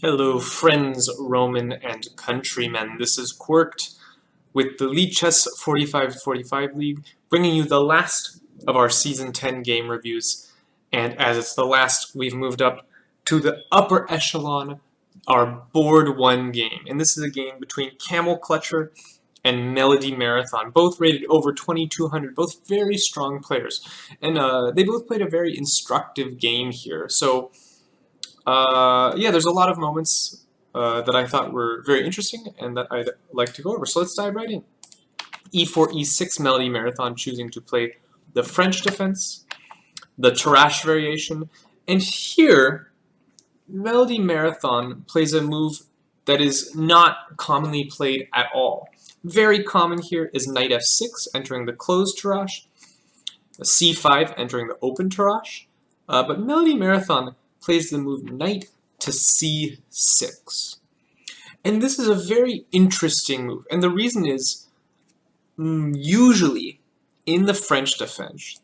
Hello friends, Roman and countrymen. This is Quirked with the Lichess4545 League, bringing you the last of our Season 10 game reviews. And as it's the last, we've moved up to the upper echelon, our Board 1 game. And this is a game between CamelClutcher and MelodyMarathon, both rated over 2200, both very strong players. And they both played a very instructive game here. So yeah, there's a lot of moments that I thought were very interesting and that I'd like to go over. So let's dive right in. E4, E6, MelodyMarathon choosing to play the French defense, the Tarrasch variation, and here, MelodyMarathon plays a move that is not commonly played at all. Very common here is Knight F6 entering the closed Tarrasch, C5 entering the open Tarrasch, but MelodyMarathon plays the move Knight to C6. And this is a very interesting move, and the reason is, usually in the French defense,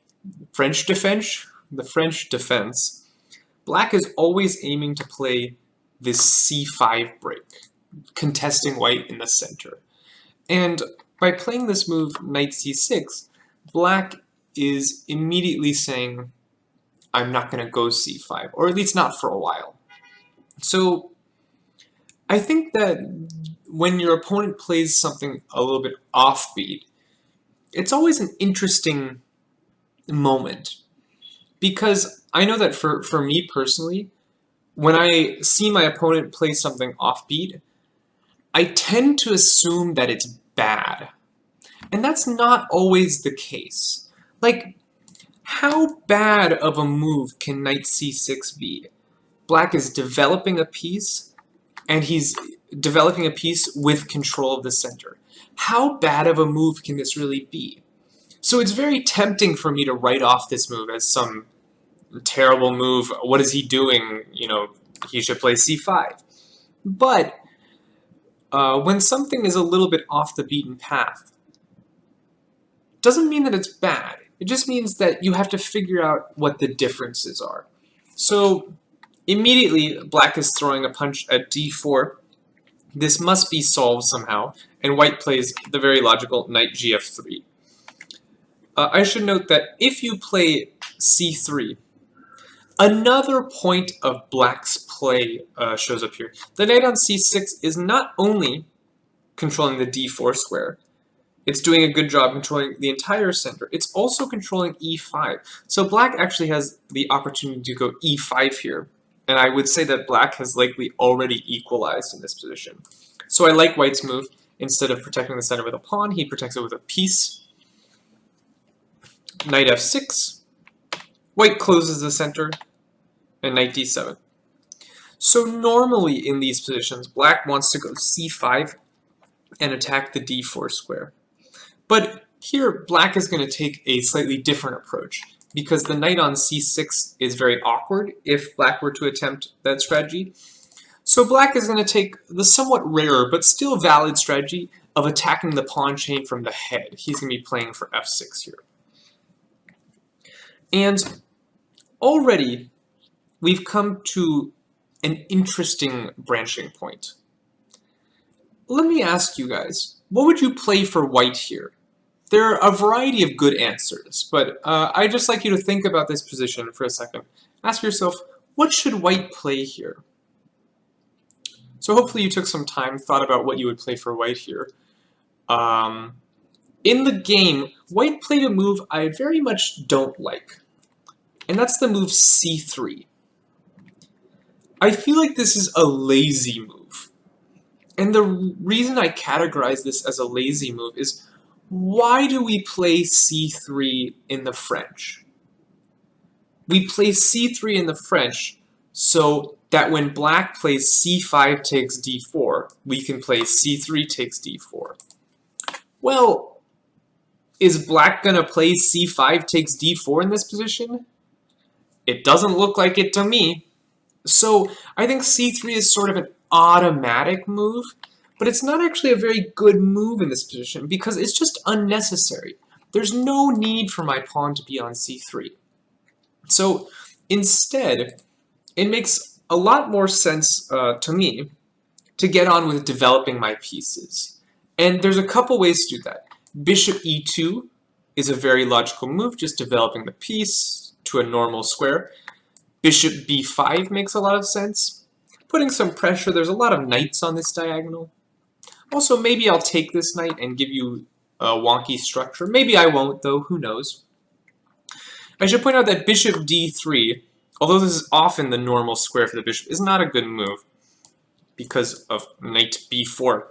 Black is always aiming to play this C5 break, contesting White in the center. And by playing this move Knight C6, Black is immediately saying, I'm not going to go C5, or at least not for a while. So I think that when your opponent plays something a little bit offbeat, it's always an interesting moment. Because I know that for me personally, when I see my opponent play something offbeat, I tend to assume that it's bad. And that's not always the case. Like, how bad of a move can Knight C6 be? Black is developing a piece, and he's developing a piece with control of the center. How bad of a move can this really be? So it's very tempting for me to write off this move as some terrible move. What is he doing? You know, he should play C5. But when something is a little bit off the beaten path, doesn't mean that it's bad. It just means that you have to figure out what the differences are. So immediately, Black is throwing a punch at D4. This must be solved somehow, and White plays the very logical Knight GF3. I should note that if you play C3, another point of Black's play shows up here. The Knight on C6 is not only controlling the D4 square, it's doing a good job controlling the entire center. It's also controlling E5. So Black actually has the opportunity to go E5 here. And I would say that Black has likely already equalized in this position. So I like White's move. Instead of protecting the center with a pawn, he protects it with a piece. Knight F6. White closes the center. And Knight D7. So normally in these positions, Black wants to go C5 and attack the D4 square. But here, Black is going to take a slightly different approach, because the Knight on C6 is very awkward if Black were to attempt that strategy. So Black is going to take the somewhat rarer, but still valid strategy of attacking the pawn chain from the head. He's going to be playing for F6 here. And already, we've come to an interesting branching point. Let me ask you guys, what would you play for White here? There are a variety of good answers, but I'd just like you to think about this position for a second. Ask yourself, what should White play here? So hopefully you took some time, thought about what you would play for White here. In the game, White played a move I very much don't like, and that's the move C3. I feel like this is a lazy move. And the reason I categorize this as a lazy move is, why do we play C3 in the French? We play C3 in the French so that when Black plays C5 takes D4, we can play C3 takes D4. Well, is Black going to play C5 takes D4 in this position? It doesn't look like it to me. So I think C3 is sort of an automatic move, but it's not actually a very good move in this position because it's just unnecessary. There's no need for my pawn to be on C3. So instead, it makes a lot more sense to me to get on with developing my pieces. And there's a couple ways to do that. Bishop e2 is a very logical move, just developing the piece to a normal square. Bishop b5 makes a lot of sense. Putting some pressure, there's a lot of knights on this diagonal. Also, maybe I'll take this knight and give you a wonky structure. Maybe I won't, though, who knows. I should point out that bishop d3, although this is often the normal square for the bishop, is not a good move because of knight b4.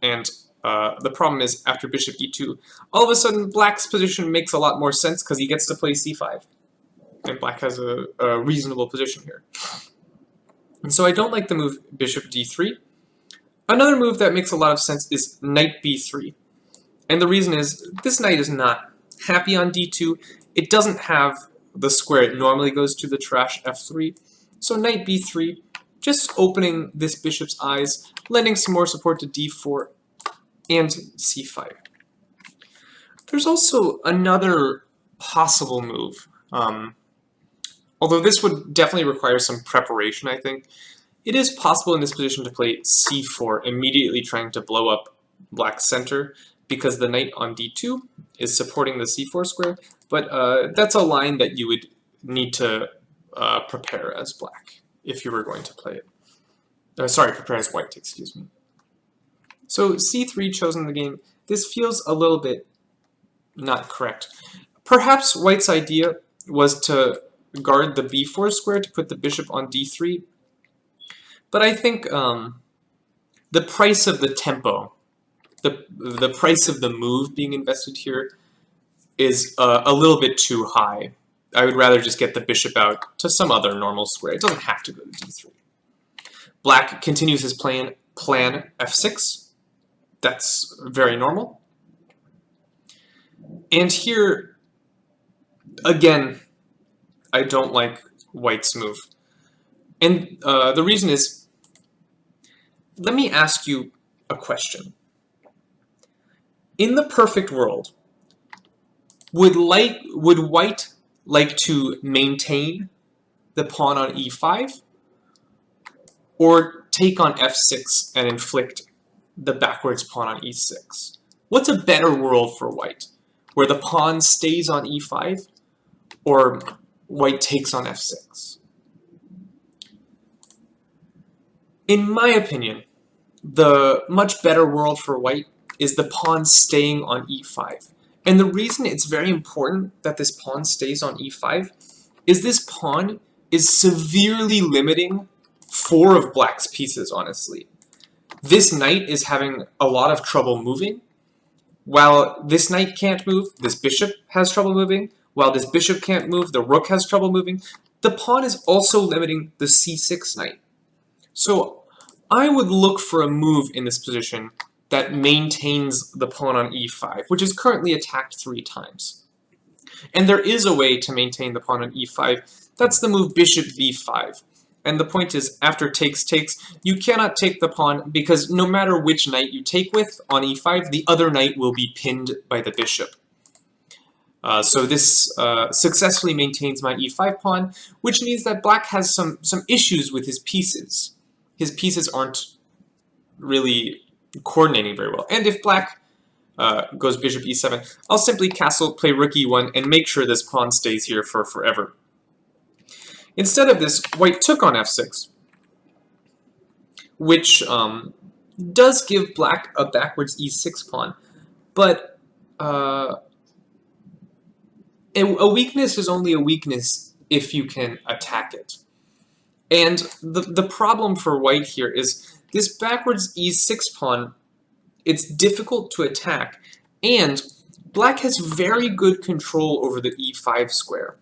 And the problem is, after bishop e2, all of a sudden black's position makes a lot more sense because he gets to play c5. And black has a reasonable position here. And so I don't like the move bishop d3. Another move that makes a lot of sense is knight b3. And the reason is, this knight is not happy on d2. It doesn't have the square it normally goes to, the trash f3. So knight b3, just opening this bishop's eyes, lending some more support to d4 and c5. There's also another possible move. Although this would definitely require some preparation, I think. It is possible in this position to play c4, immediately trying to blow up black's center, because the knight on d2 is supporting the c4 square, but that's a line that you would need to prepare as black, if you were going to play it. Sorry, prepare as white, excuse me. So c3 chosen in the game. This feels a little bit not correct. Perhaps white's idea was to guard the b4 square to put the bishop on d3, but I think the price of the tempo, the price of the move being invested here is a little bit too high. I would rather just get the bishop out to some other normal square. It doesn't have to go to d3. Black continues his plan f6. That's very normal. And here, again, I don't like white's move. And the reason is, let me ask you a question. In the perfect world, would white like to maintain the pawn on e5, or take on f6 and inflict the backwards pawn on e6? What's a better world for white? Where the pawn stays on e5, or white takes on f6? In my opinion, the much better world for white is the pawn staying on e5. And the reason it's very important that this pawn stays on e5 is this pawn is severely limiting 4 of black's pieces, honestly. This knight is having a lot of trouble moving. While this knight can't move, this bishop has trouble moving. While this bishop can't move, the rook has trouble moving. The pawn is also limiting the c6 knight. So I would look for a move in this position that maintains the pawn on e5, which is currently attacked 3 times. And there is a way to maintain the pawn on e5. That's the move bishop b5. And the point is, after takes, you cannot take the pawn because no matter which knight you take with on e5, the other knight will be pinned by the bishop. So this successfully maintains my e5 pawn, which means that black has some issues with his pieces. His pieces aren't really coordinating very well. And if black goes bishop e7, I'll simply castle, play rook e1, and make sure this pawn stays here for forever. Instead of this, white took on f6, which does give black a backwards e6 pawn, but a weakness is only a weakness if you can attack it. And the problem for white here is this backwards e6 pawn, it's difficult to attack, and black has very good control over the e5 square,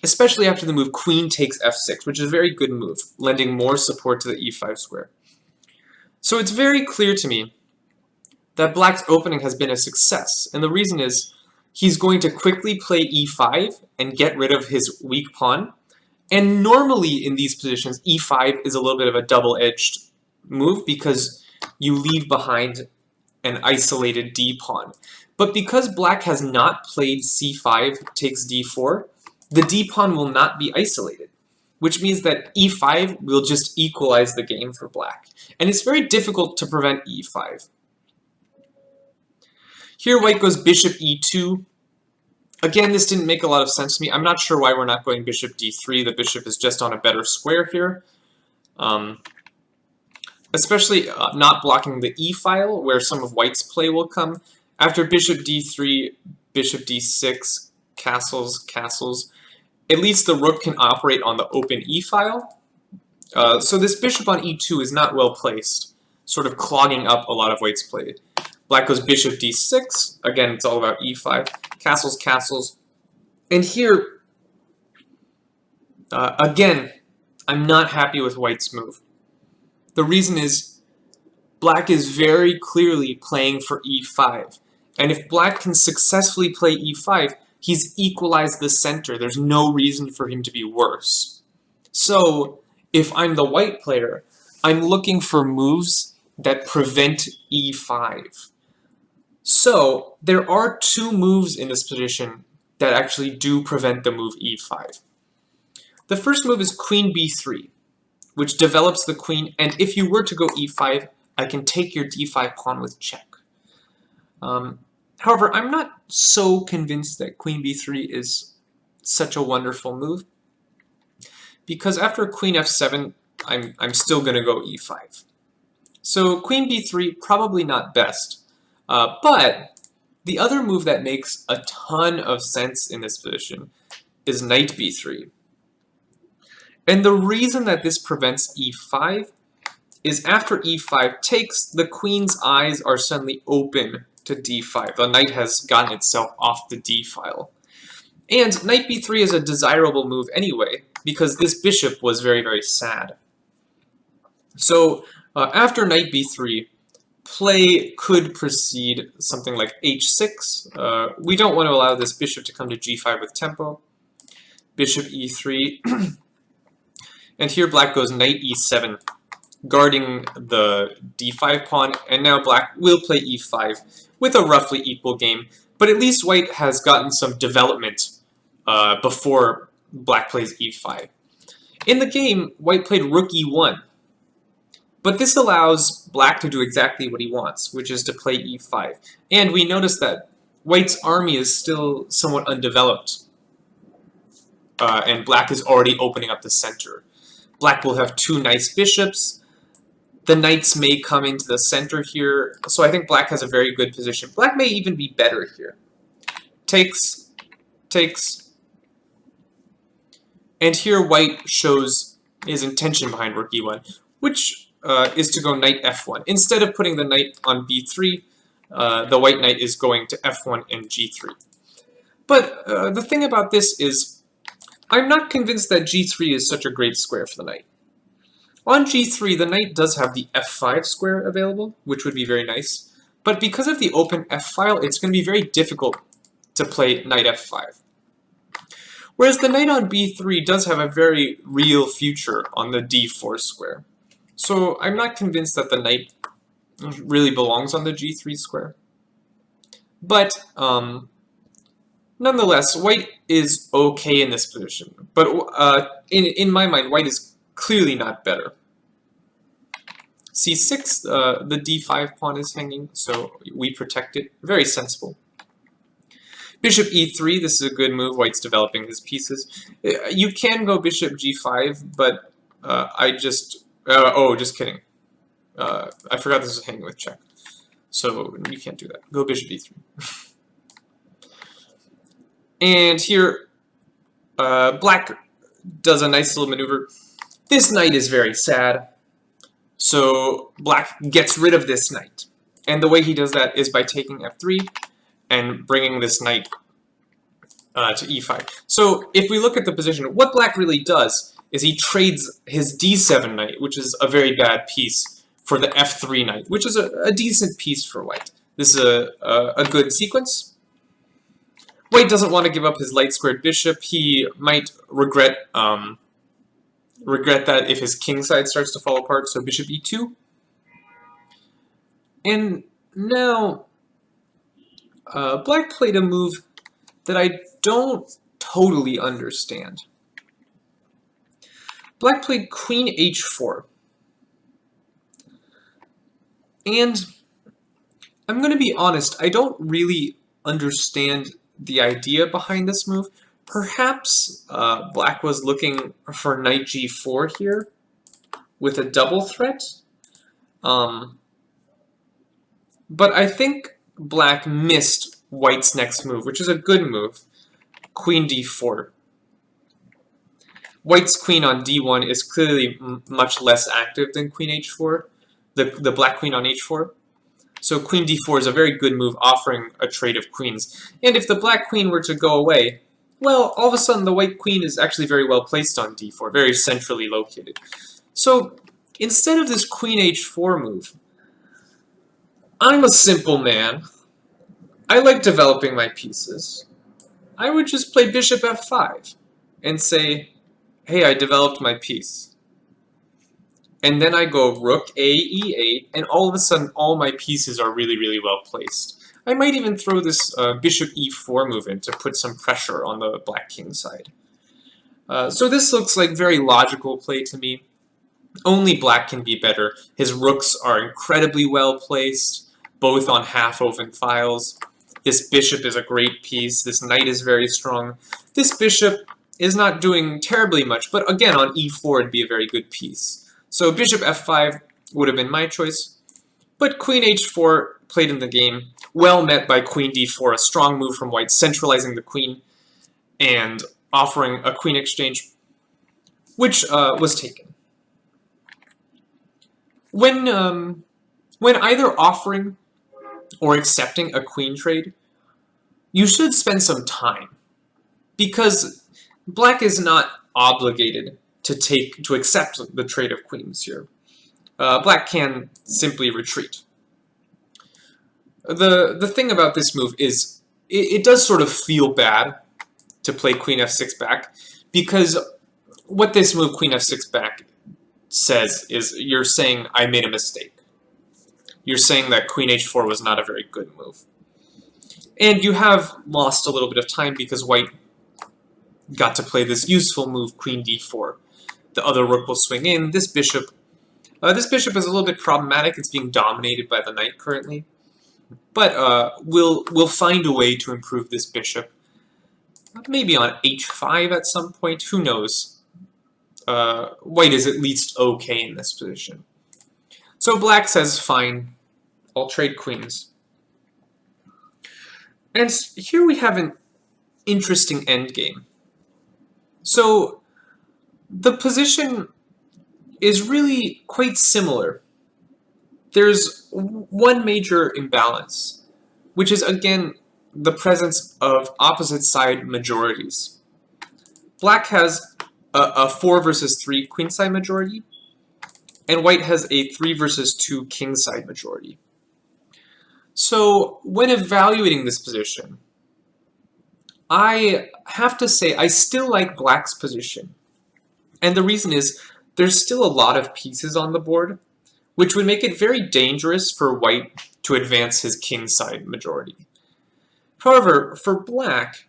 especially after the move queen takes f6, which is a very good move, lending more support to the e5 square. So it's very clear to me that black's opening has been a success, and the reason is he's going to quickly play e5 and get rid of his weak pawn. And normally in these positions, e5 is a little bit of a double-edged move because you leave behind an isolated d pawn. But because black has not played c5 takes d4, the d pawn will not be isolated. which means that e5 will just equalize the game for black. And it's very difficult to prevent e5. Here white goes bishop e2. Again, this didn't make a lot of sense to me. I'm not sure why we're not going bishop d3. The bishop is just on a better square here. Especially not blocking the e-file, where some of white's play will come. After bishop d3, bishop d6, castles, castles, at least the rook can operate on the open e-file. So this bishop on e2 is not well placed, sort of clogging up a lot of white's play. Black goes bishop d6. Again, it's all about e5. Castles, castles. And here, again, I'm not happy with white's move. The reason is black is very clearly playing for e5. And if black can successfully play e5, he's equalized the center. There's no reason for him to be worse. So if I'm the white player, I'm looking for moves that prevent e5. So there are two moves in this position that actually do prevent the move e5. The first move is queen b3, which develops the queen, and if you were to go e5, I can take your d5 pawn with check. However, I'm not so convinced that queen b3 is such a wonderful move, because after queen f7, I'm still going to go e5. So queen b3, probably not best. But the other move that makes a ton of sense in this position is knight b3. And the reason that this prevents e5 is after e5 takes, the queen's eyes are suddenly open to d5. The knight has gotten itself off the d file. And knight b3 is a desirable move anyway, because this bishop was very, very sad. So after knight b3, play could proceed something like h6. We don't want to allow this bishop to come to g5 with tempo. Bishop e3. And here black goes knight e7, guarding the d5 pawn, and now black will play e5 with a roughly equal game, but at least white has gotten some development before black plays e5. In the game, white played rook e1, but this allows black to do exactly what he wants, which is to play e5. And we notice that white's army is still somewhat undeveloped, and black is already opening up the center. Black will have two nice bishops. The knights may come into the center here, so I think black has a very good position. Black may even be better here. Takes, takes. And here white shows his intention behind rook e1, which is to go knight f1. Instead of putting the knight on b3, the white knight is going to f1 and g3. But the thing about this is, I'm not convinced that g3 is such a great square for the knight. On g3, the knight does have the f5 square available, which would be very nice. But because of the open f-file, it's going to be very difficult to play knight f5. Whereas the knight on b3 does have a very real future on the d4 square. So I'm not convinced that the knight really belongs on the g3 square. But nonetheless, white is okay in this position. But in my mind, white is clearly not better. c6, the d5 pawn is hanging, so we protect it. Very sensible. Bishop e3, this is a good move. White's developing his pieces. You can go bishop g5, but just kidding. I forgot this was hanging with check. So you can't do that. Go bishop e3. And here, black does a nice little maneuver. This knight is very sad, so black gets rid of this knight. And the way he does that is by taking f3 and bringing this knight to e5. So if we look at the position, what black really does is he trades his d7 knight, which is a very bad piece, for the f3 knight, which is a decent piece for white. This is a good sequence. White doesn't want to give up his light-squared bishop. He might regret that if his king side starts to fall apart, so bishop e2. And now, black played a move that I don't totally understand. Black played queen h4. And I'm going to be honest, I don't really understand the idea behind this move. Perhaps Black was looking for knight g4 here with a double threat. But I think Black missed White's next move, which is a good move, queen d4. White's queen on d1 is clearly much less active than queen h4, the black queen on h4. So queen d4 is a very good move, offering a trade of queens. And if the black queen were to go away, well, all of a sudden the white queen is actually very well placed on d4, very centrally located. So instead of this queen h4 move, I'm a simple man. I like developing my pieces. I would just play bishop f5 and say, hey, I developed my piece. And then I go rook a, e8, and all of a sudden all my pieces are really, really well placed. I might even throw this bishop e4 move in to put some pressure on the black king side. So this looks like very logical play to me. Only black can be better. His rooks are incredibly well placed, both on half-open files. This bishop is a great piece. This knight is very strong. This bishop is not doing terribly much, but again, on e4 it'd be a very good piece. So bishop f5 would have been my choice. But queen h4 played in the game, well met by queen d4, a strong move from white, centralizing the queen and offering a queen exchange, which was taken. When either offering or accepting a queen trade, you should spend some time, because black is not obligated to accept the trade of queens here. Black can simply retreat. The thing about this move is it does sort of feel bad to play queen f6 back, because what this move queen f6 back says is you're saying I made a mistake. You're saying that queen h4 was not a very good move. And you have lost a little bit of time because white got to play this useful move, queen d4. The other rook will swing in. This bishop is a little bit problematic. It's being dominated by the knight currently. But we'll find a way to improve this bishop. Maybe on h5 at some point. Who knows? White is at least okay in this position. So black says, fine, I'll trade queens. And here we have an interesting endgame. So the position is really quite similar. There's one major imbalance, which is, again, the presence of opposite side majorities. Black has a 4 versus 3 queenside majority, and white has a 3 versus 2 kingside majority. So when evaluating this position, I have to say I still like black's position. And the reason is there's still a lot of pieces on the board, which would make it very dangerous for white to advance his kingside majority. However, for black,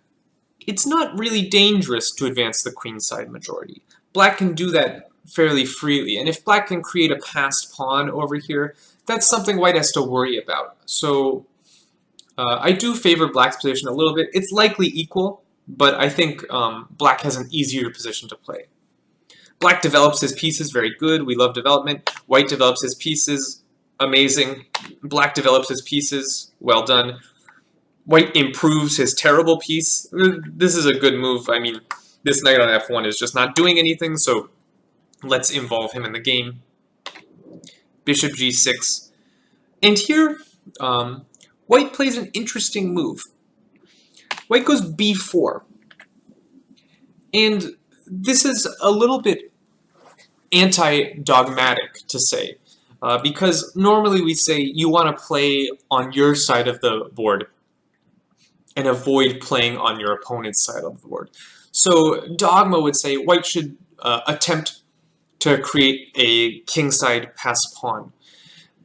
it's not really dangerous to advance the queenside majority. Black can do that fairly freely, and if black can create a passed pawn over here, that's something white has to worry about. So I do favor black's position a little bit. It's likely equal, but I think black has an easier position to play. Black develops his pieces, very good. We love development. White develops his pieces, amazing. Black develops his pieces, well done. White improves his terrible piece. This is a good move. I mean, this knight on f1 is just not doing anything, so let's involve him in the game. Bishop g6. And here, white plays an interesting move. White goes b4. And this is a little bit anti-dogmatic to say, because normally we say you want to play on your side of the board and avoid playing on your opponent's side of the board. So dogma would say white should attempt to create a kingside passed pawn.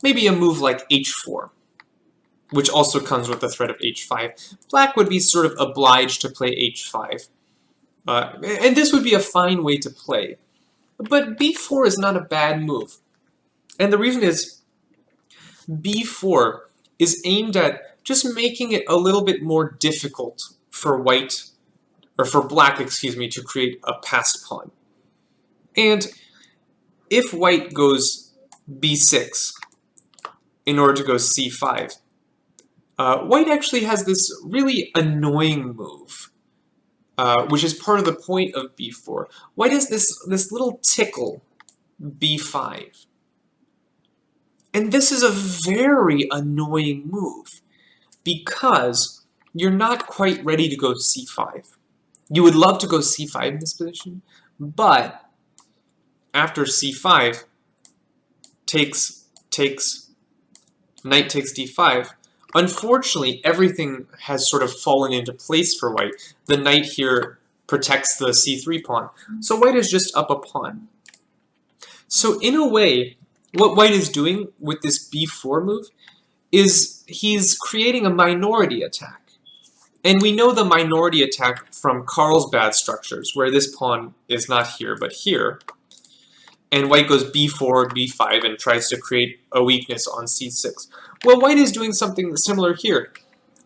Maybe a move like h4, which also comes with the threat of h5. Black would be sort of obliged to play h5. And this would be a fine way to play. But b4 is not a bad move. And the reason is b4 is aimed at just making it a little bit more difficult for white, or for black, excuse me, to create a passed pawn. And if white goes b6 in order to go c5, white actually has this really annoying move, which is part of the point of b4. White has this little tickle, b5. And this is a very annoying move because you're not quite ready to go c5. You would love to go c5 in this position, but after c5, takes, knight takes d5, unfortunately everything has sort of fallen into place for white. The knight here protects the c3 pawn, so white is just up a pawn. So in a way, what white is doing with this b4 move is he's creating a minority attack. And we know the minority attack from Carlsbad structures, where this pawn is not here but here. And white goes b4, b5, and tries to create a weakness on c6. Well, white is doing something similar here.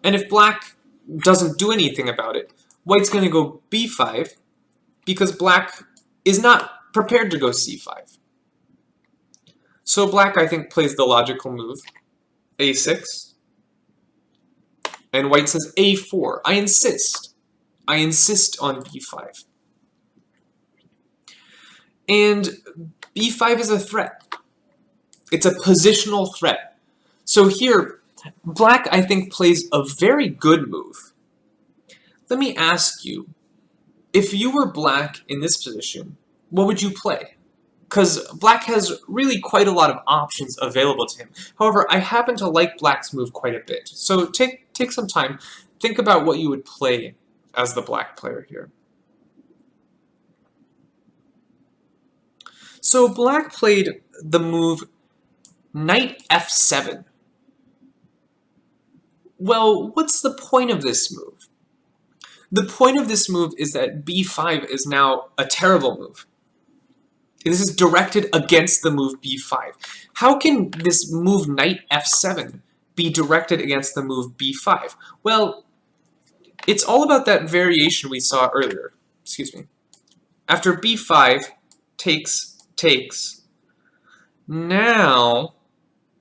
And if black doesn't do anything about it, white's going to go b5, because black is not prepared to go c5. So black, I think, plays the logical move, a6. And white says a4. I insist. I insist on b5. And b5 is a threat. It's a positional threat. So here, black, I think, plays a very good move. Let me ask you, if you were black in this position, what would you play? Because black has really quite a lot of options available to him. However, I happen to like black's move quite a bit. So take some time, think about what you would play as the black player here. So black played the move knight f7. Well, what's the point of this move? The point of this move is that b5 is now a terrible move. This is directed against the move b5. How can this move knight f7 be directed against the move b5? Well, it's all about that variation we saw earlier. Excuse me. After b5 takes, now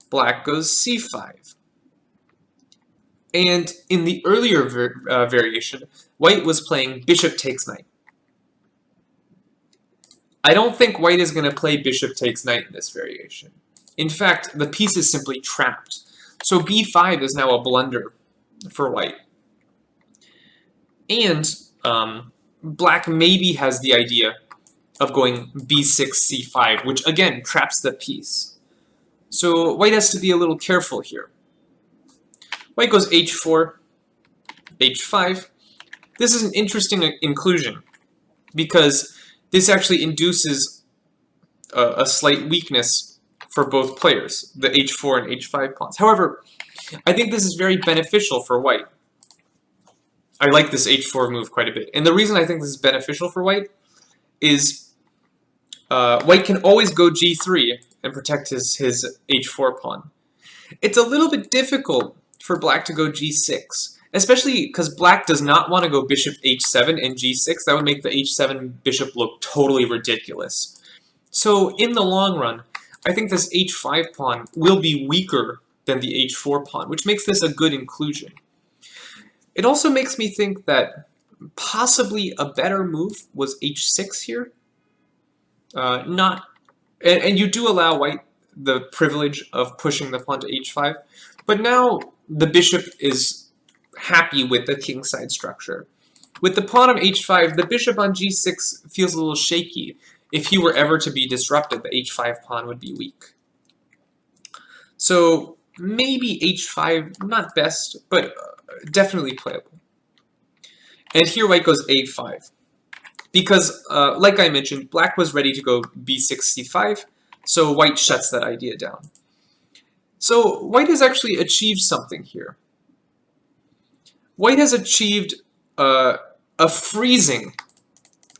black goes c5. And in the earlier variation, white was playing bishop takes knight. I don't think white is going to play bishop takes knight in this variation. In fact, the piece is simply trapped. So b5 is now a blunder for white. And black maybe has the idea of going b6, c5, which again traps the piece. So white has to be a little careful here. White goes h4, h5. This is an interesting inclusion because this actually induces a slight weakness for both players, the h4 and h5 pawns. However, I think this is very beneficial for white. I like this h4 move quite a bit. And the reason I think this is beneficial for white is white can always go g3 and protect his h4 pawn. It's a little bit difficult for black to go g6, especially because black does not want to go bishop h7 and g6. That would make the h7 bishop look totally ridiculous. So in the long run, I think this h5 pawn will be weaker than the h4 pawn, which makes this a good inclusion. It also makes me think that possibly a better move was h6 here. And you do allow white the privilege of pushing the pawn to h5, but now the bishop is happy with the kingside structure. With the pawn on h5, the bishop on g6 feels a little shaky. If he were ever to be disrupted, the h5 pawn would be weak. So maybe h5, not best, but definitely playable. And here white goes a5. Because, like I mentioned, black was ready to go b6, c5, so white shuts that idea down. So white has actually achieved something here. White has achieved a freezing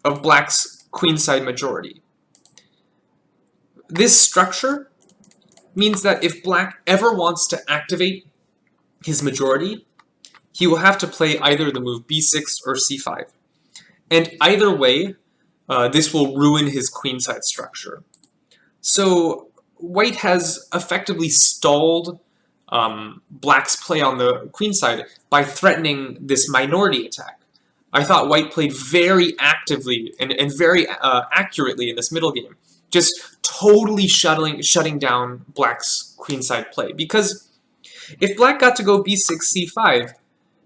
of black's queenside majority. this structure means that if black ever wants to activate his majority, he will have to play either the move b6 or c5. And either way, this will ruin his queenside structure. So white has effectively stalled black's play on the queenside by threatening this minority attack. I thought white played very actively and very accurately in this middle game, just totally shutting down black's queenside play. Because if black got to go b6, c5,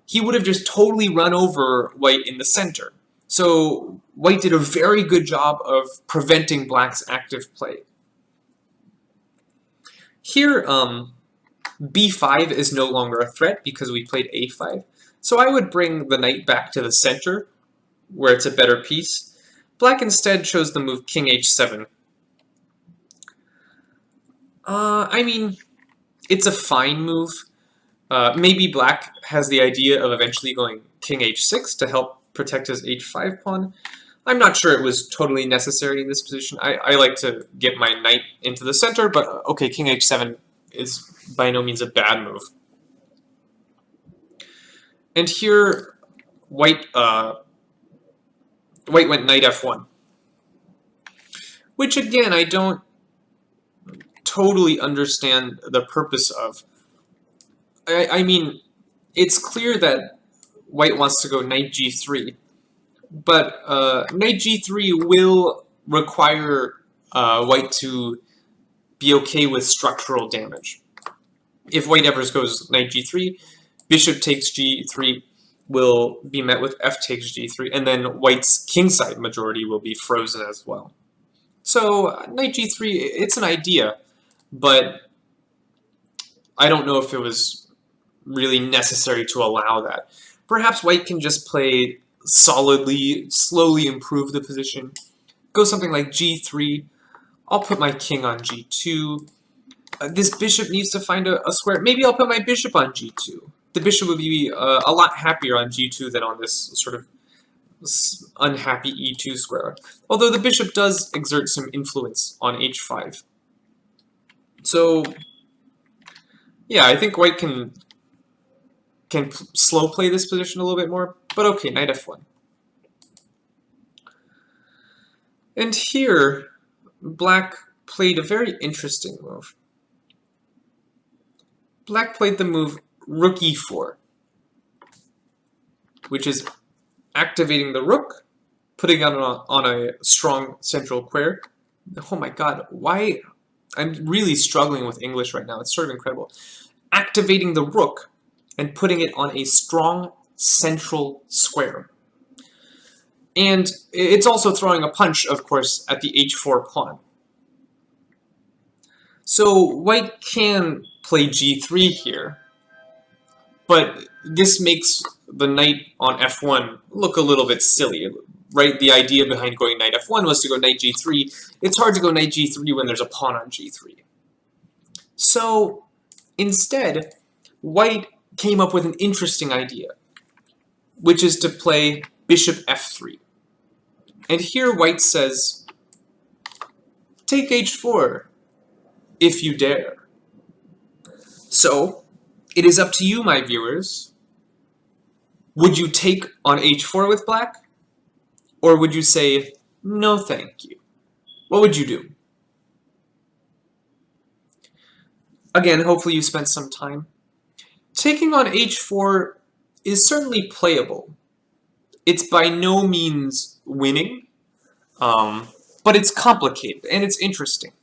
he would have just totally run over white in the center. So white did a very good job of preventing black's active play. Here, b5 is no longer a threat because we played a5. So I would bring the knight back to the center, where it's a better piece. Black instead chose the move king h7. I mean, it's a fine move. Maybe black has the idea of eventually going king h6 to help protect his h5 pawn. I'm not sure it was totally necessary in this position. I like to get my knight into the center, but okay, king h7 is by no means a bad move. And here, white went knight f1, which again I don't totally understand the purpose of. I mean, it's clear that white wants to go knight g3, but knight g3 will require white to be okay with structural damage. If white ever goes knight g3, bishop takes g3 will be met with f takes g3, and then white's kingside majority will be frozen as well. So knight g3, it's an idea, but I don't know if it was really necessary to allow that. Perhaps white can just play solidly, slowly improve the position. Go something like g3. I'll put my king on g2. This bishop needs to find a square. Maybe I'll put my bishop on g2. The bishop would be a lot happier on g2 than on this sort of unhappy e2 square. Although the bishop does exert some influence on h5. So, yeah, I think white can slow play this position a little bit more, but okay, knight f1. And here, black played a very interesting move. Black played the move rook e4, which is activating the rook, putting it on a strong central square. Oh my god, why? I'm really struggling with English right now. It's sort of incredible. Activating the rook and putting it on a strong central square. And it's also throwing a punch, of course, at the h4 pawn. So white can play g3 here, but this makes the knight on f1 look a little bit silly, right? The idea behind going knight f1 was to go knight g3. It's hard to go knight g3 when there's a pawn on g3. So instead, white came up with an interesting idea, which is to play bishop f3. And here white says, take h4 if you dare. So, it is up to you, my viewers. Would you take on h4 with black? Or would you say, no thank you? What would you do? Again, hopefully you spent some time. Taking on h4 is certainly playable. It's by no means winning, but it's complicated and it's interesting.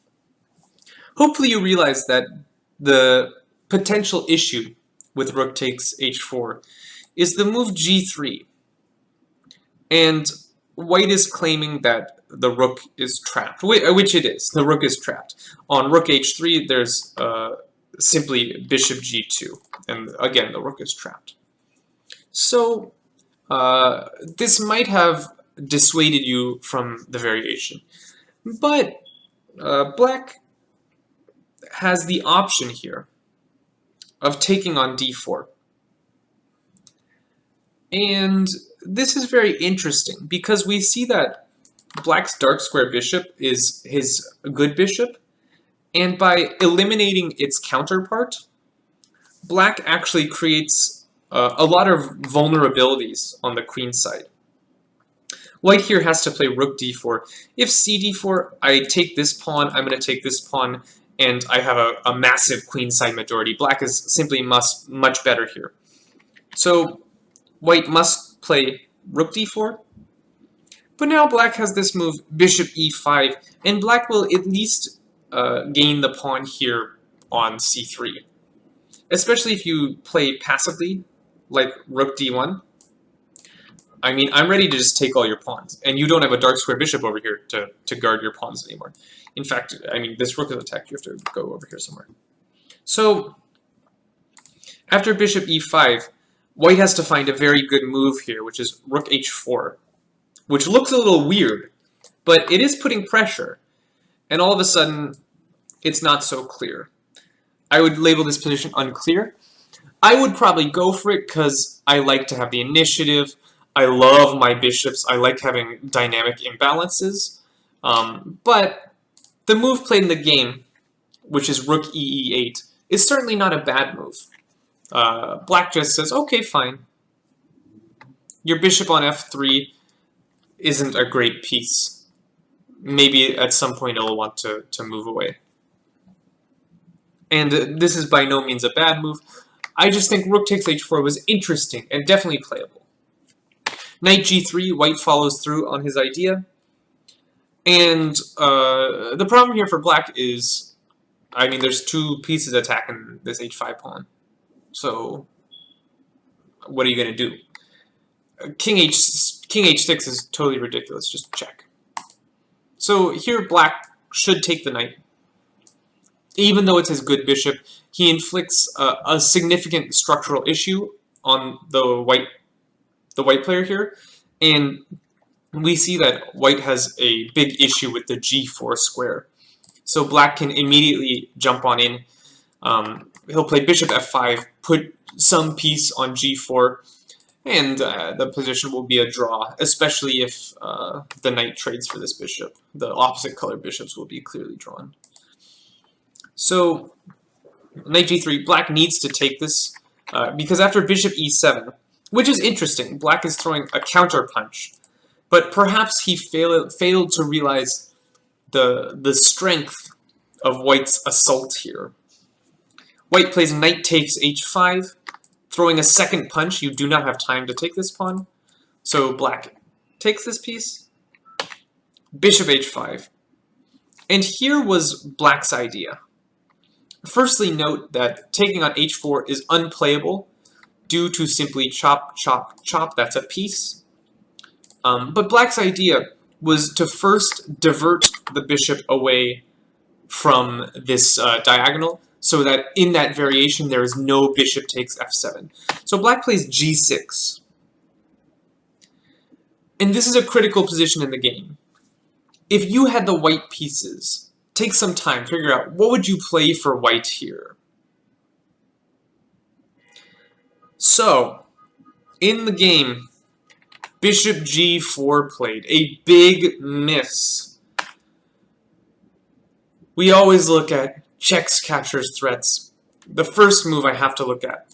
Hopefully you realize that the potential issue with rook takes h4 is the move g3. And white is claiming that the rook is trapped, which it is. The rook is trapped. On rook h3, there's simply bishop g2. And again, the rook is trapped. So this might have dissuaded you from the variation. But black has the option here of taking on d4. And this is very interesting because we see that black's dark square bishop is his good bishop, And by eliminating its counterpart, black actually creates a lot of vulnerabilities on the queen side. White here has to play rook d4. If cd4, I take this pawn, I'm going to take this pawn, and I have a massive queenside majority. Black is simply much better here. So white must play rook d4. But now black has this move, bishop e5, and black will at least gain the pawn here on c3. Especially if you play passively, like rook d1. I mean, I'm ready to just take all your pawns, and you don't have a dark square bishop over here to guard your pawns anymore. In fact, I mean, this rook is attacked, you have to go over here somewhere. So, after bishop e5, white has to find a very good move here, which is rook h4, which looks a little weird, but it is putting pressure, and all of a sudden, it's not so clear. I would label this position unclear. I would probably go for it because I like to have the initiative. I love my bishops. I like having dynamic imbalances. But the move played in the game, which is rook e8, is certainly not a bad move. Black just says, okay, fine. Your bishop on f3 isn't a great piece. Maybe at some point it'll want to move away. And this is by no means a bad move. I just think rook takes h4 was interesting and definitely playable. Knight g3, white follows through on his idea. And the problem here for black is, I mean, there's two pieces attacking this h5 pawn. So, what are you going to do? King h6 is totally ridiculous. Just check. So here black should take the knight. Even though it's his good bishop, he inflicts a significant structural issue on the white player here, and we see that white has a big issue with the g4 square. So black can immediately jump on in. He'll play bishop f5, put some piece on g4, and the position will be a draw, especially if the knight trades for this bishop. The opposite color bishops will be clearly drawn. So knight g3, black needs to take this, because after bishop e7, which is interesting, black is throwing a counter punch, but perhaps he failed to realize the strength of white's assault here. White plays knight takes h5, throwing a second punch. You do not have time to take this pawn, so black takes this piece, bishop h5. And here was black's idea. Firstly, note that taking on h4 is unplayable due to simply chop, chop, chop. That's a piece. But black's idea was to first divert the bishop away from this diagonal so that in that variation there is no bishop takes f7. So black plays g6. And this is a critical position in the game. If you had the white pieces, take some time, figure out what would you play for white here. So, in the game, bishop g4 played, a big miss. We always look at checks, captures, threats. The first move I have to look at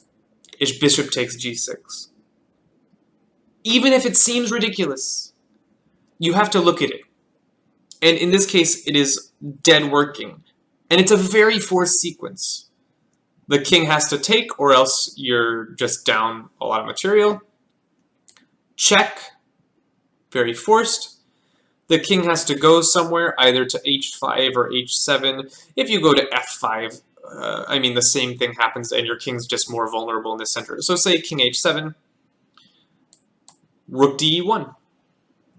is bishop takes g6. Even if it seems ridiculous, you have to look at it. And in this case, it is dead working. And it's a very forced sequence. The king has to take, or else you're just down a lot of material. Check, very forced. The king has to go somewhere, either to h5 or h7. If you go to f5, I mean, the same thing happens, and your king's just more vulnerable in the center. So say king h7, rook d1.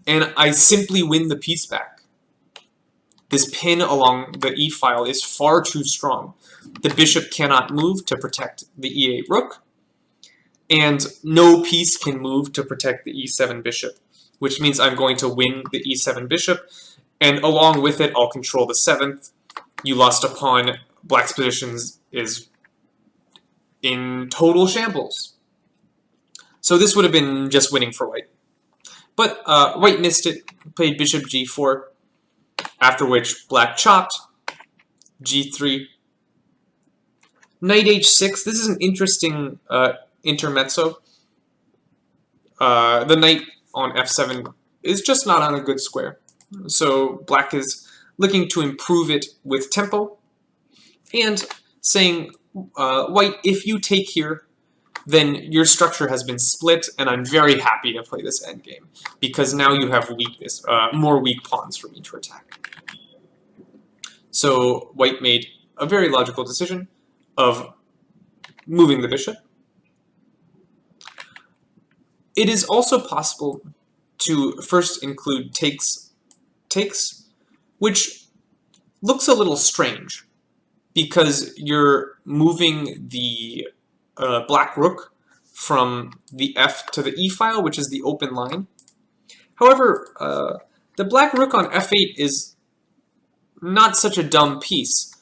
And I simply win the piece back. This pin along the e-file is far too strong. The bishop cannot move to protect the e8 rook, and no piece can move to protect the e7 bishop, which means I'm going to win the e7 bishop, and along with it, I'll control the 7th. You lost a pawn. Black's position is in total shambles. So this would have been just winning for white. But white missed it, played bishop g4, after which black chopped, g3, knight h6. This is an interesting intermezzo. The knight on f7 is just not on a good square. So black is looking to improve it with tempo and saying, white, if you take here, then your structure has been split, and I'm very happy to play this endgame because now you have weakness, more weak pawns for me to attack. So white made a very logical decision of moving the bishop. It is also possible to first include takes, which looks a little strange because you're moving the black rook from the f to the e file, which is the open line. However, the black rook on f8 is not such a dumb piece,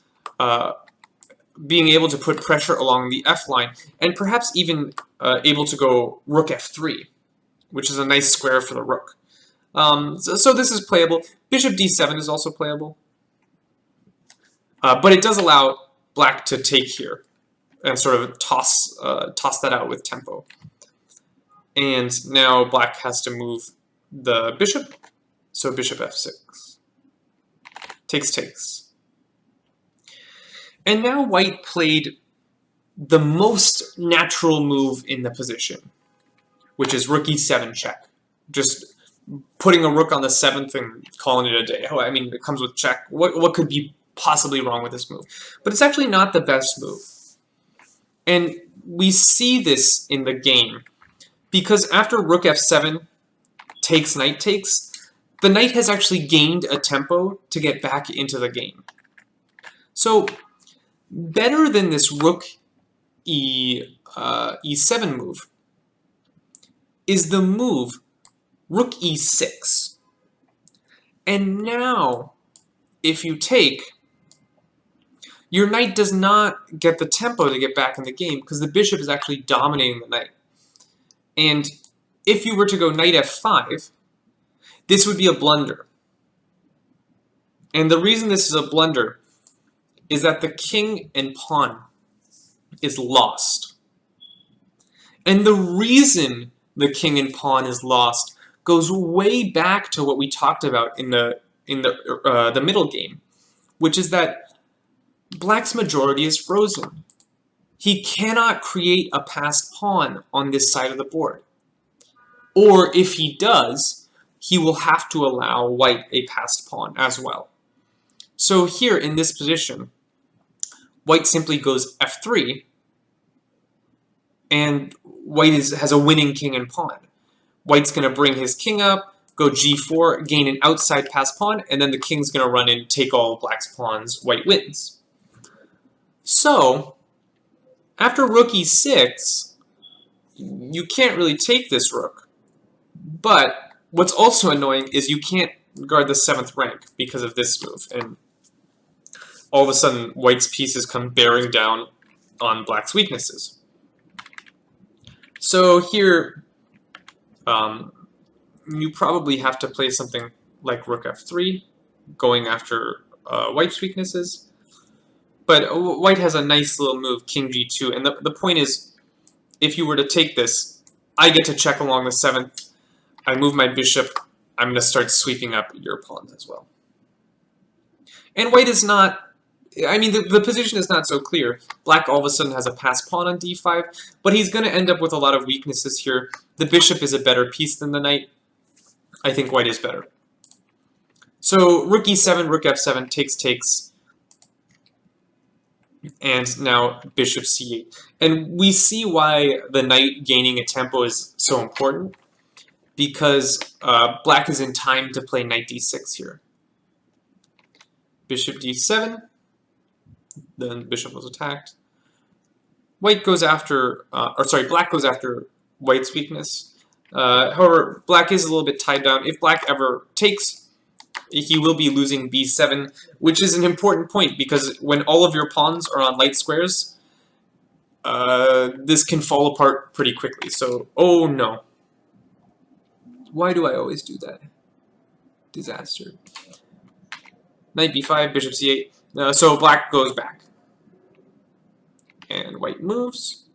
being able to put pressure along the f line, and perhaps even able to go rook f3, which is a nice square for the rook. So this is playable. Bishop d7 is also playable, but it does allow black to take here and sort of toss that out with tempo. And now black has to move the bishop, so bishop f6. Takes. And now white played the most natural move in the position, which is rook e7 check. Just putting a rook on the 7th and calling it a day. I mean, it comes with check. What could be possibly wrong with this move? But it's actually not the best move. And we see this in the game because after rook f7 takes, knight takes, the knight has actually gained a tempo to get back into the game. So better than this rook e7 move is the move rook e6. And now, if you take, your knight does not get the tempo to get back in the game because the bishop is actually dominating the knight. And if you were to go knight f5, this would be a blunder. And the reason this is a blunder is that the king and pawn is lost. And the reason the king and pawn is lost goes way back to what we talked about in the middle game, which is that black's majority is frozen. He cannot create a passed pawn on this side of the board. Or if he does, he will have to allow white a passed pawn as well. So here in this position, white simply goes f3, and white has a winning king and pawn. White's going to bring his king up, go g4, gain an outside passed pawn, and then the king's going to run in, take all of black's pawns, white wins. So, after rook e6, you can't really take this rook. But what's also annoying is you can't guard the 7th rank because of this move. And all of a sudden, white's pieces come bearing down on black's weaknesses. So here, you probably have to play something like rook f3, going after white's weaknesses. But white has a nice little move, king g2. And the point is, if you were to take this, I get to check along the 7th. I move my bishop. I'm going to start sweeping up your pawns as well. And white is not... I mean, the position is not so clear. Black all of a sudden has a passed pawn on d5, but he's going to end up with a lot of weaknesses here. The bishop is a better piece than the knight. I think white is better. So rook e7, rook f7, takes, and now bishop c8. And we see why the knight gaining a tempo is so important, because black is in time to play knight d6 here. Bishop d7. Then bishop was attacked. White goes after, black goes after white's weakness. However, black is a little bit tied down. If black ever takes, he will be losing b7, which is an important point because when all of your pawns are on light squares, this can fall apart pretty quickly. So, oh no. Why do I always do that? Disaster. Knight b5, bishop c8. So black goes back. And white moves.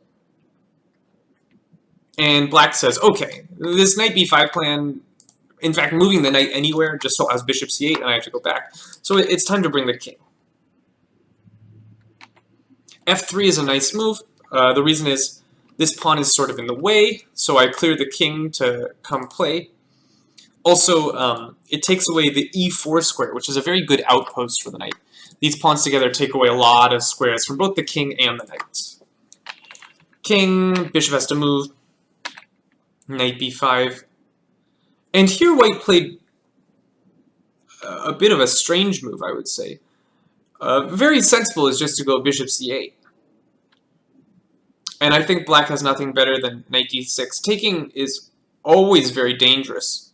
And black says, okay, this knight b5 plan, in fact, moving the knight anywhere just so has bishop c8 and I have to go back. So it's time to bring the king. f3 is a nice move. The reason is this pawn is sort of in the way, so I clear the king to come play. Also, it takes away the e4 square, which is a very good outpost for the knight. These pawns together take away a lot of squares from both the king and the knight. King, bishop has to move, knight b5. And here white played a bit of a strange move, I would say. Very sensible is just to go bishop c8. And I think black has nothing better than knight d6. Taking is always very dangerous,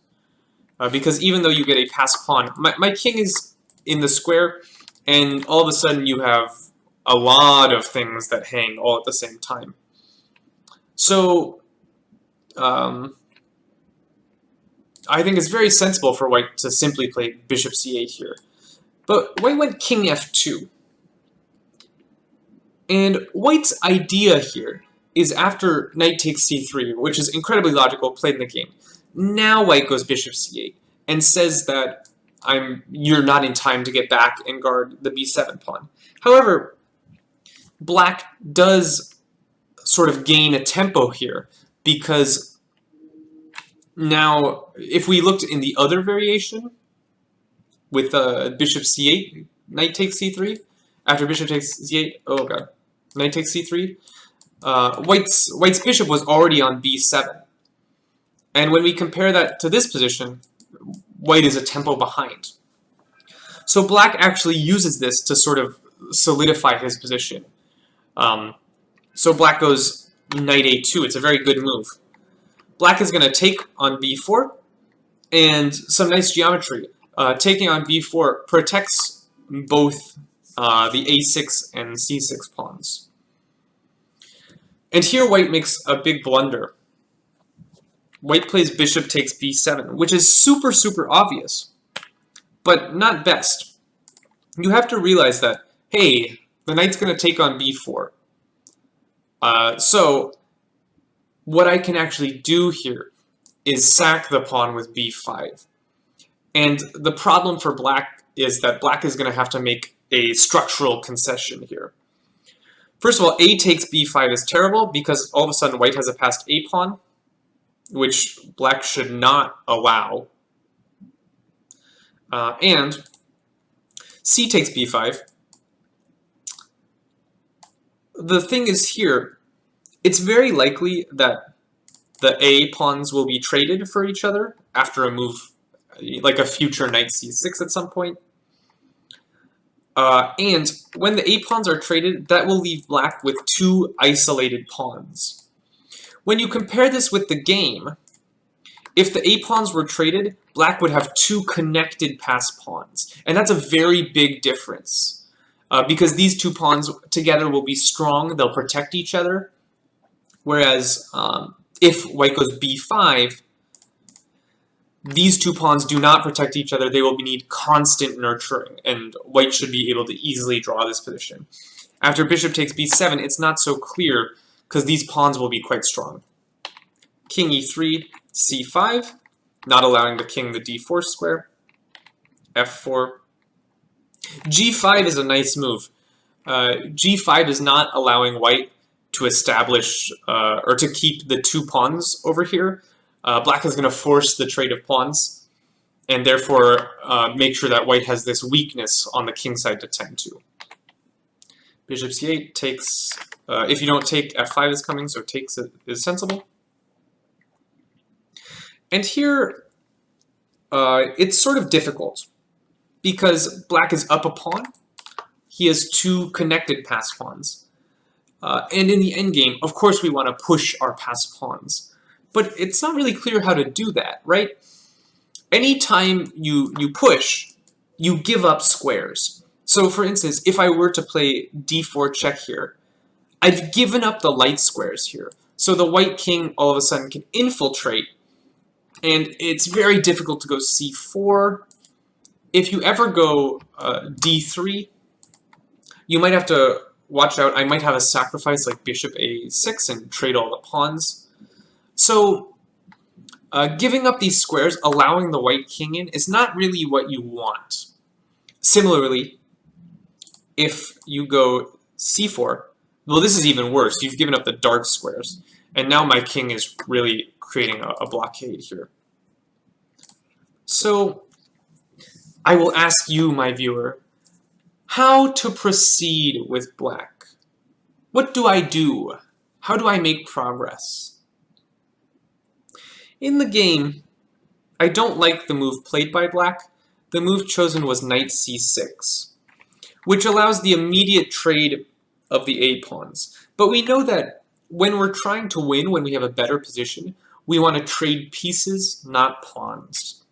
because even though you get a passed pawn, my king is in the square, and all of a sudden you have a lot of things that hang all at the same time. So, I think it's very sensible for white to simply play bishop c8 here. But white went king f2. And white's idea here is after knight takes c3, which is incredibly logical, played in the game. Now white goes bishop c8 and says that you're not in time to get back and guard the b7 pawn. However, black does sort of gain a tempo here, because now if we looked in the other variation with bishop c8, knight takes c3, after bishop takes c8, oh god, knight takes c3, white's bishop was already on b7. And when we compare that to this position, white is a tempo behind. So black actually uses this to sort of solidify his position. So black goes knight a2. It's a very good move. Black is going to take on b4, and some nice geometry. Taking on b4 protects both the a6 and c6 pawns. And here white makes a big blunder. White plays bishop takes b7, which is super, super obvious, but not best. You have to realize that, hey, the knight's going to take on b4. So what I can actually do here is sack the pawn with b5. And the problem for black is that black is going to have to make a structural concession here. First of all, a takes b5 is terrible because all of a sudden white has a passed a pawn, which black should not allow. And c takes b5. The thing is here, it's very likely that the a pawns will be traded for each other after a move, like a future knight c6 at some point. And when the a pawns are traded, that will leave black with two isolated pawns. When you compare this with the game, if the a pawns were traded, black would have two connected passed pawns. And that's a very big difference. Because these two pawns together will be strong, they'll protect each other. Whereas if white goes b5, these two pawns do not protect each other, they will need constant nurturing, and white should be able to easily draw this position. After bishop takes b7, it's not so clear, because these pawns will be quite strong. King e3, c5, not allowing the king the d4 square, f4. g5 is a nice move. g5 is not allowing white to establish, or to keep the two pawns over here. Black is going to force the trade of pawns, and therefore make sure that white has this weakness on the king side to tend to. Bishop c8 takes, if you don't take, f5 is coming, so takes is sensible. And here, it's sort of difficult, because black is up a pawn. He has two connected passed pawns. And in the endgame, of course we want to push our passed pawns. But it's not really clear how to do that, right? Anytime you push, you give up squares. So for instance, if I were to play d4 check here, I've given up the light squares here. So the white king all of a sudden can infiltrate, and it's very difficult to go c4. If you ever go d3, You might have to watch out. I might have a sacrifice like bishop a6 and trade all the pawns. So giving up these squares, allowing the white king in, is not really what you want. Similarly, if you go c4, well, this is even worse. You've given up the dark squares, and now my king is really creating a blockade here. So I will ask you, my viewer, how to proceed with black. What do I do? How do I make progress? In the game, I don't like the move played by black. The move chosen was knight c6, which allows the immediate trade of the a pawns. But we know that when we're trying to win, when we have a better position, we want to trade pieces, not pawns.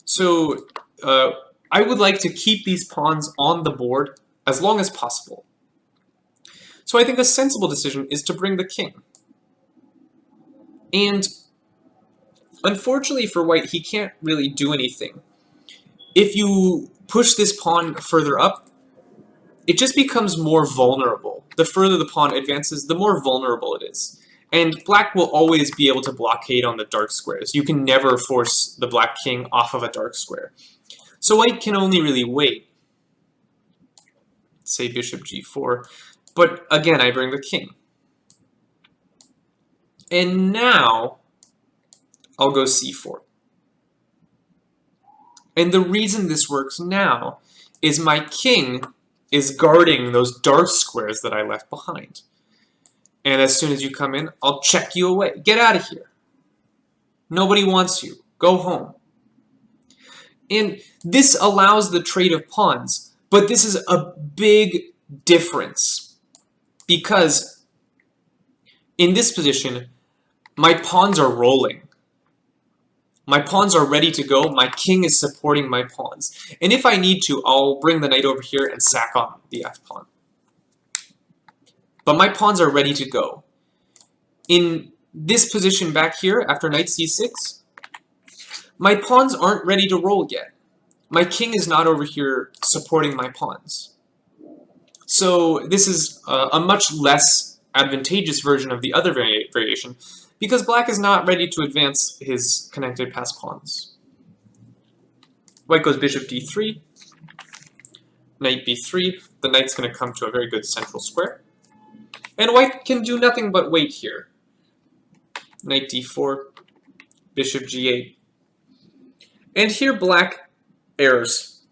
So I would like to keep these pawns on the board as long as possible. So I think a sensible decision is to bring the king. And unfortunately for white, he can't really do anything. If you push this pawn further up, it just becomes more vulnerable. The further the pawn advances, the more vulnerable it is. And black will always be able to blockade on the dark squares. You can never force the black king off of a dark square. So white can only really wait. Say bishop g4. But again, I bring the king. And now I'll go c4. And the reason this works now is my king is guarding those dark squares that I left behind. And as soon as you come in, I'll check you away. Get out of here. Nobody wants you. Go home. And this allows the trade of pawns, but this is a big difference because in this position, my pawns are rolling. My pawns are ready to go. My king is supporting my pawns. And if I need to, I'll bring the knight over here and sack on the f-pawn. But my pawns are ready to go. In this position back here, after knight c6, my pawns aren't ready to roll yet. My king is not over here supporting my pawns. So this is a much less advantageous version of the other variation, because black is not ready to advance his connected pass pawns. White goes bishop d3, knight b3. The knight's going to come to a very good central square. And white can do nothing but wait here. Knight d4, bishop g8. And here black errs.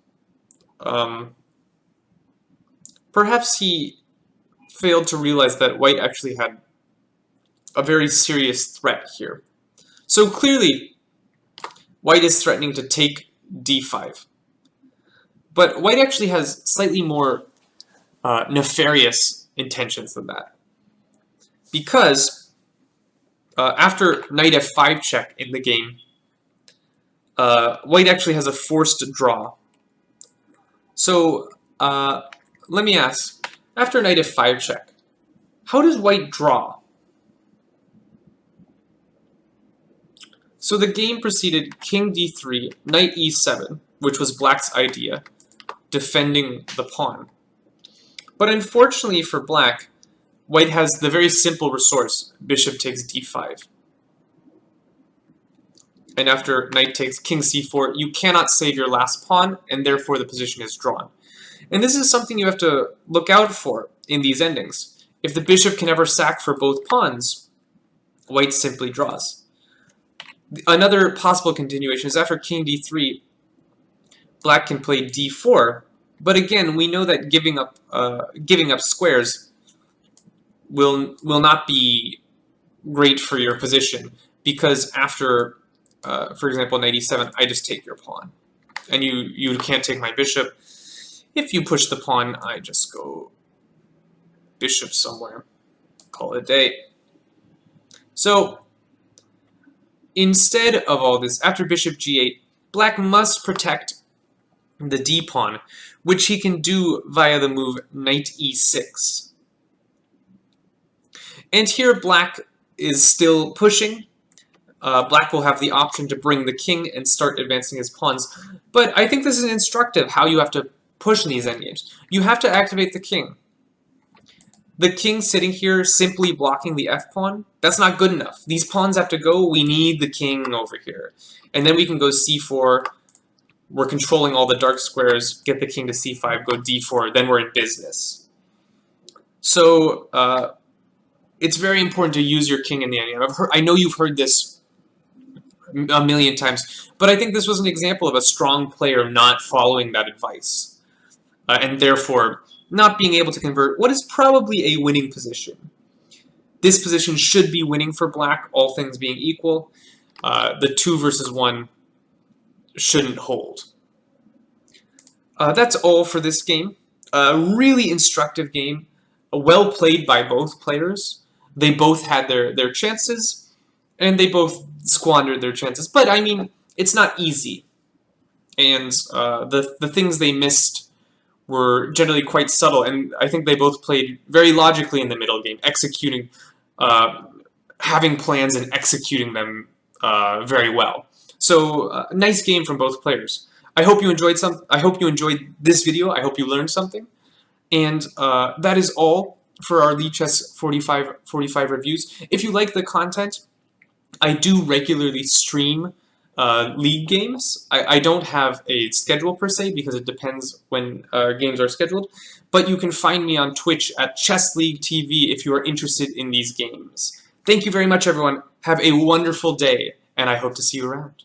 Perhaps he failed to realize that white actually had a very serious threat here. So clearly, white is threatening to take d5. But white actually has slightly more nefarious intentions than that. Because after knight f5 check in the game, white actually has a forced draw. So let me ask, after knight f5 check, how does white draw? So the game proceeded king d3, knight e7, which was black's idea, defending the pawn. But unfortunately for black, white has the very simple resource, bishop takes d5. And after knight takes king c4, you cannot save your last pawn, and therefore the position is drawn. And this is something you have to look out for in these endings. If the bishop can ever sack for both pawns, white simply draws. Another possible continuation is after king d3, black can play d4, but again, we know that giving up squares will not be great for your position, because after, for example, knight e7, I just take your pawn, and you can't take my bishop. If you push the pawn, I just go bishop somewhere, call it a day. So instead of all this, after bishop g8, black must protect the d-pawn, which he can do via the move knight e6. And here black is still pushing. Black will have the option to bring the king and start advancing his pawns. But I think this is instructive how you have to push in these endgames. You have to activate the king. the king sitting here simply blocking the f-pawn, that's not good enough. These pawns have to go. We need the king over here. And then we can go c4. We're controlling all the dark squares, get the king to c5, go d4, then we're in business. So it's very important to use your king in the endgame. I know you've heard this a million times, but I think this was an example of a strong player not following that advice, and therefore not being able to convert what is probably a winning position. This position should be winning for black, all things being equal. The 2 versus 1 shouldn't hold. That's all for this game. A really instructive game, well played by both players. They both had their chances, and they both squandered their chances. But, I mean, it's not easy. And the things they missed were generally quite subtle, and I think they both played very logically in the middle game, executing, having plans and executing them very well. So, nice game from both players. I hope you enjoyed this video. I hope you learned something. And that is all for our Lichess4545 reviews. If you like the content, I do regularly stream league games. I don't have a schedule per se because it depends when games are scheduled, but you can find me on Twitch at Chess League TV if you are interested in these games. Thank you very much, everyone. Have a wonderful day, and I hope to see you around.